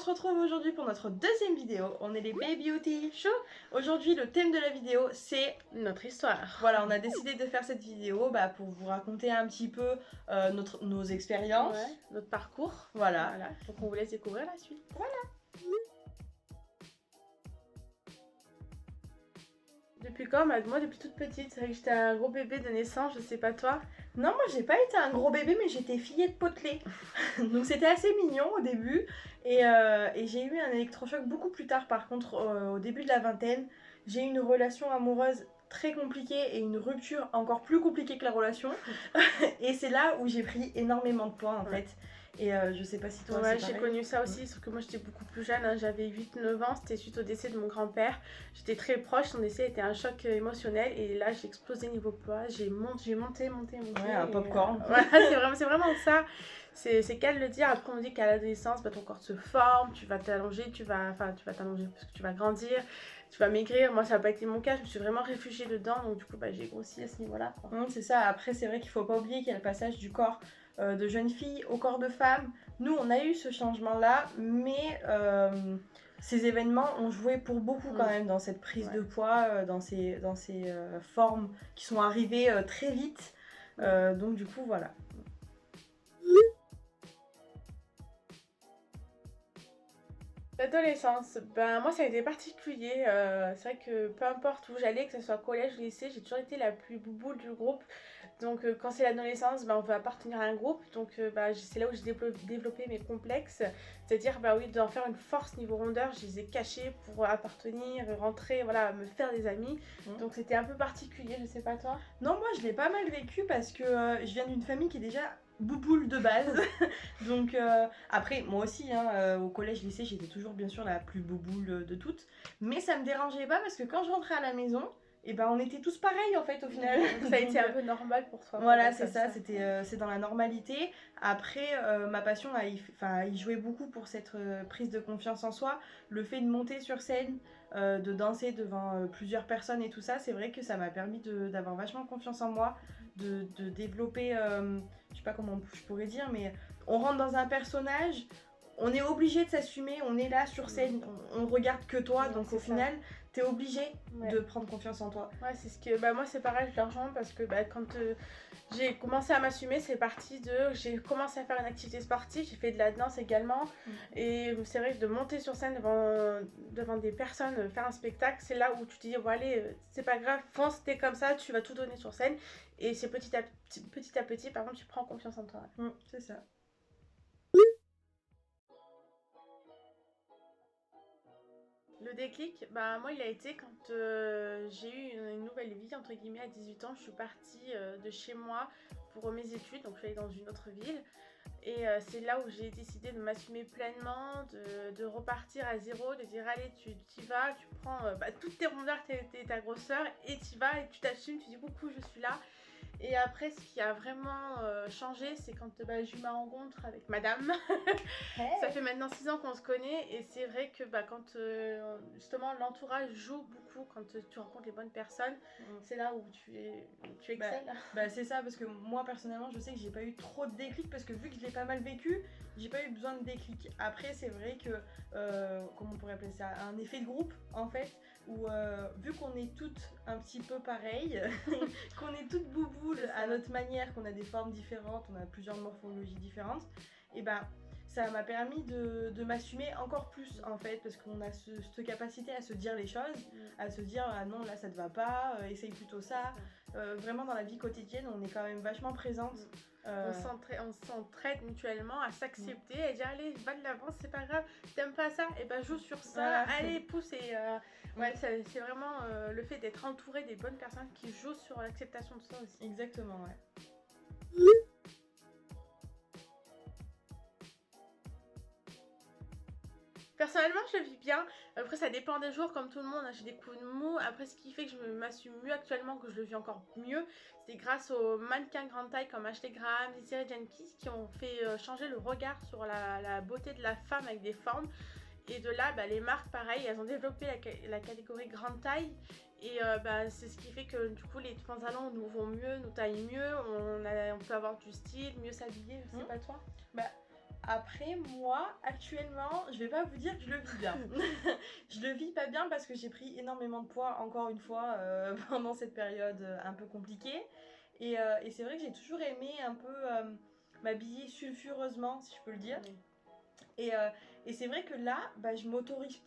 se retrouve aujourd'hui pour notre deuxième vidéo. On est les Baby Beauty Show. Aujourd'hui, le thème de la vidéo, c'est notre histoire. Voilà, on a décidé de faire cette vidéo pour vous raconter un petit peu nos expériences. Ouais, notre parcours. Voilà. Donc on vous laisse découvrir la suite. Voilà. Depuis quand? Moi depuis toute petite, c'est vrai que j'étais un gros bébé de naissance, je sais pas toi. Non, moi j'ai pas été un gros bébé, mais j'étais fillette potelée. Donc c'était assez mignon au début. Et j'ai eu un électrochoc beaucoup plus tard, par contre, au début de la vingtaine. J'ai eu une relation amoureuse très compliquée et une rupture encore plus compliquée que la relation. Et c'est là où j'ai pris énormément de poids en fait. Et je sais pas si toi ouais, j'ai connu ça aussi, sauf que moi j'étais beaucoup plus jeune, hein. J'avais 8-9 ans, c'était suite au décès de mon grand-père. J'étais très proche, son décès était un choc émotionnel et là j'ai explosé niveau poids, j'ai monté. Ouais, un popcorn. Voilà, c'est vraiment ça. C'est qu'à le dire. Après on dit qu'à l'adolescence, ton corps se forme, tu vas t'allonger, tu vas t'allonger parce que tu vas grandir, tu vas maigrir. Moi ça n'a pas été mon cas, je me suis vraiment réfugiée dedans, donc du coup j'ai grossi à ce niveau-là. C'est ça, après c'est vrai qu'il faut pas oublier qu'il y a le passage du corps de jeune fille au corps de femme. Nous on a eu ce changement là, mais ces événements ont joué pour beaucoup quand même dans cette prise de poids, dans ces formes qui sont arrivées très vite. Donc du coup voilà. L'adolescence, moi ça a été particulier, c'est vrai que peu importe où j'allais, que ce soit collège ou lycée, j'ai toujours été la plus bouboule du groupe. Donc quand c'est l'adolescence, on veut appartenir à un groupe, donc c'est là où j'ai développé mes complexes, c'est-à-dire d'en faire une force niveau rondeur, je les ai cachés pour appartenir, rentrer, voilà, me faire des amis. Donc c'était un peu particulier, je sais pas toi. Non, moi je l'ai pas mal vécu parce que je viens d'une famille qui est déjà bouboule de base. Donc après moi aussi au collège lycée j'étais toujours bien sûr la plus bouboule de toutes, mais ça me dérangeait pas parce que quand je rentrais à la maison on était tous pareils en fait au final. Donc ça a été un peu normal pour toi. Voilà, c'est ça, c'est dans la normalité. Après ma passion il jouait beaucoup pour cette prise de confiance en soi, le fait de monter sur scène, de danser devant plusieurs personnes et tout ça, c'est vrai que ça m'a permis d'avoir vachement confiance en moi, de développer, je sais pas comment je pourrais dire, mais on rentre dans un personnage, on est obligé de s'assumer, on est là sur scène, on regarde que toi, donc au final t'es obligé de prendre confiance en toi. Ouais, c'est ce que moi c'est pareil, je le rejoins parce que quand j'ai commencé à m'assumer, c'est parti de j'ai commencé à faire une activité sportive, j'ai fait de la danse également et c'est vrai que de monter sur scène devant des personnes, faire un spectacle, c'est là où tu te dis bon allez, c'est pas grave, fonce, t'es comme ça, tu vas tout donner sur scène et c'est petit à petit par contre tu prends confiance en toi. C'est ça. Le déclic, moi il a été quand j'ai eu une nouvelle vie entre guillemets à 18 ans, je suis partie de chez moi pour mes études, donc je suis allée dans une autre ville et c'est là où j'ai décidé de m'assumer pleinement, de repartir à zéro, de dire allez tu y vas, tu prends toutes tes rondeurs, ta grosseur et tu y vas et tu t'assumes, tu dis coucou je suis là. Et après, ce qui a vraiment changé, c'est quand j'ai eu ma rencontre avec madame. Ça fait maintenant 6 ans qu'on se connaît et c'est vrai que quand justement l'entourage joue beaucoup quand tu rencontres les bonnes personnes, c'est là où tu excelles. C'est ça, parce que moi personnellement je sais que j'ai pas eu trop de déclic parce que vu que je l'ai pas mal vécu, j'ai pas eu besoin de déclic. Après c'est vrai que, comment on pourrait appeler ça, un effet de groupe en fait, où vu qu'on est toutes un petit peu pareilles, qu'on est toutes bouboules à notre manière, qu'on a des formes différentes, on a plusieurs morphologies différentes, et ça m'a permis de m'assumer encore plus en fait, parce qu'on a cette capacité à se dire les choses, à se dire ah non là ça te va pas, essaye plutôt ça. Vraiment dans la vie quotidienne on est quand même vachement présente. On s'entraide mutuellement à s'accepter, à dire allez va de l'avant, c'est pas grave, t'aimes pas ça, et joue sur ça, allez pousse et c'est vraiment le fait d'être entouré des bonnes personnes qui jouent sur l'acceptation de ça aussi. Exactement, ouais. Personnellement, je le vis bien. Après, ça dépend des jours, comme tout le monde. J'ai des coups de mou. Après, ce qui fait que je m'assume mieux actuellement, que je le vis encore mieux, c'est grâce aux mannequins grande taille comme Ashley Graham, Desiree Jenkins, qui ont fait changer le regard sur la beauté de la femme avec des formes. Et de là, les marques, pareil, elles ont développé la catégorie grande taille. Et c'est ce qui fait que du coup, les pantalons nous vont mieux, nous taillent mieux. On peut avoir du style, mieux s'habiller. Je sais pas toi. Après, moi, actuellement, je vais pas vous dire que je le vis bien. Je le vis pas bien parce que j'ai pris énormément de poids, encore une fois, pendant cette période un peu compliquée. Et c'est vrai que j'ai toujours aimé un peu m'habiller sulfureusement, si je peux le dire. Oui. Et, euh, et c'est vrai que là, bah, je m'autorise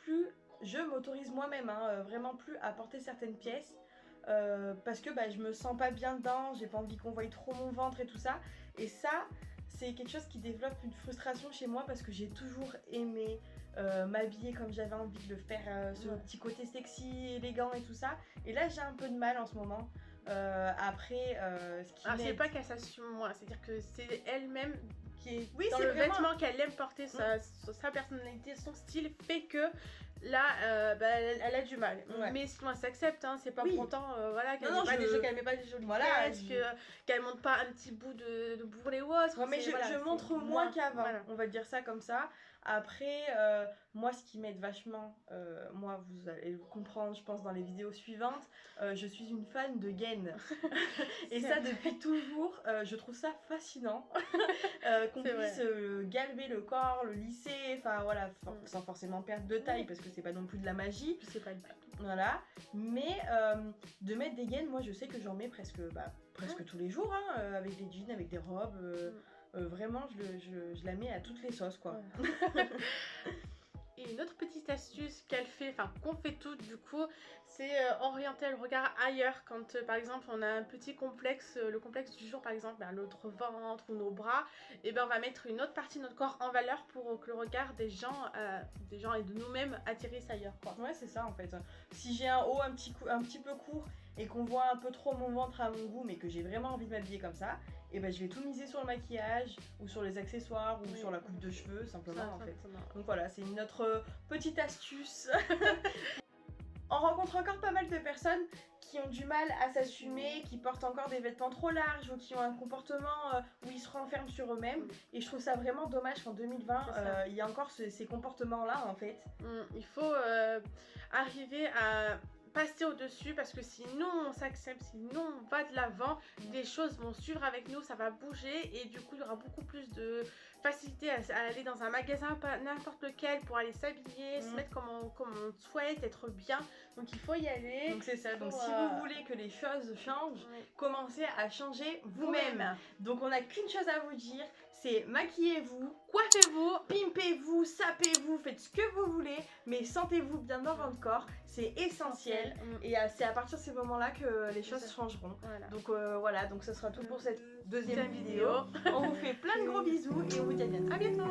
moi-même, hein, vraiment plus à porter certaines pièces. Parce que bah, je me sens pas bien dedans, j'ai pas envie qu'on voie trop mon ventre et tout ça. Et ça, c'est quelque chose qui développe une frustration chez moi parce que j'ai toujours aimé m'habiller comme j'avais envie de le faire, ce petit côté sexy, élégant et tout ça. Et là, j'ai un peu de mal en ce moment. Après, ce qui C'est m'aide. pas qu'elle s'assume moins, c'est-à-dire que c'est elle-même qui est Oui, dans c'est le vraiment- vêtement qu'elle aime porter, sa personnalité, son style fait que là, elle a du mal. Ouais. Mais sinon, elle s'accepte, hein, c'est pas Oui. pour autant voilà, qu'elle Non, met pas je- qu'elle met pas des jolies Voilà, tresses, qu'elle monte pas un petit bout de bourrelet ou autre. Ouais, mais c'est- voilà, je c'est montre moins qu'avant, voilà. on va dire ça comme ça. Après, moi, ce qui m'aide vachement, moi, vous allez le comprendre, je pense, dans les vidéos suivantes, je suis une fan de gaines. Et C'est ça, vrai. depuis toujours, je trouve ça fascinant. Qu'on C'est puisse galber le corps, le lisser, enfin voilà, sans forcément perdre de taille, Oui. parce que c'est pas non plus de la magie. Je sais pas du tout. Voilà, mais de mettre des gaines, moi je sais que j'en mets presque tous les jours, hein, avec des jeans, avec des robes. Vraiment, je la mets à toutes les sauces, quoi. Ouais. Et une autre petite astuce qu'elle fait, enfin qu'on fait toutes du coup, c'est orienter le regard ailleurs quand par exemple on a un petit complexe, le complexe du jour par exemple, notre ventre ou nos bras, et ben on va mettre une autre partie de notre corps en valeur pour que le regard des gens et de nous-mêmes atterrisse ailleurs, quoi. Ouais, c'est ça en fait. Si j'ai un haut un petit peu court et qu'on voit un peu trop mon ventre à mon goût, mais que j'ai vraiment envie de m'habiller comme ça, et ben je vais tout miser sur le maquillage ou sur les accessoires ou Oui. sur la coupe de cheveux simplement en fait. Simplement. Donc voilà, c'est notre petite astuce. On rencontre encore pas mal de personnes qui ont du mal à s'assumer, qui portent encore des vêtements trop larges ou qui ont un comportement où ils se renferment sur eux-mêmes. Et je trouve ça vraiment dommage qu'en 2020, C'est ça. il y a encore ces comportements-là en fait. Il faut arriver à passer au-dessus parce que si nous on s'accepte, si nous on va de l'avant, les choses vont suivre avec nous, ça va bouger et du coup il y aura beaucoup plus de facilité à aller dans un magasin, pas n'importe lequel, pour aller s'habiller, se mettre comme on souhaite, être bien. Donc il faut y aller. Donc c'est ça, donc Faut, si vous voulez que les choses changent, Oui. commencez à changer vous-même. Donc on n'a qu'une chose à vous dire, c'est maquillez-vous, Coiffez-vous. pimpez-vous, sapez-vous, faites ce que vous voulez, mais sentez-vous bien dans votre corps, c'est essentiel. Et c'est à partir de ces moments-là que les choses changeront. Voilà. Donc voilà, donc ce sera tout pour cette deuxième vidéo. On vous fait plein de gros bisous et on vous dit à bientôt. À bientôt.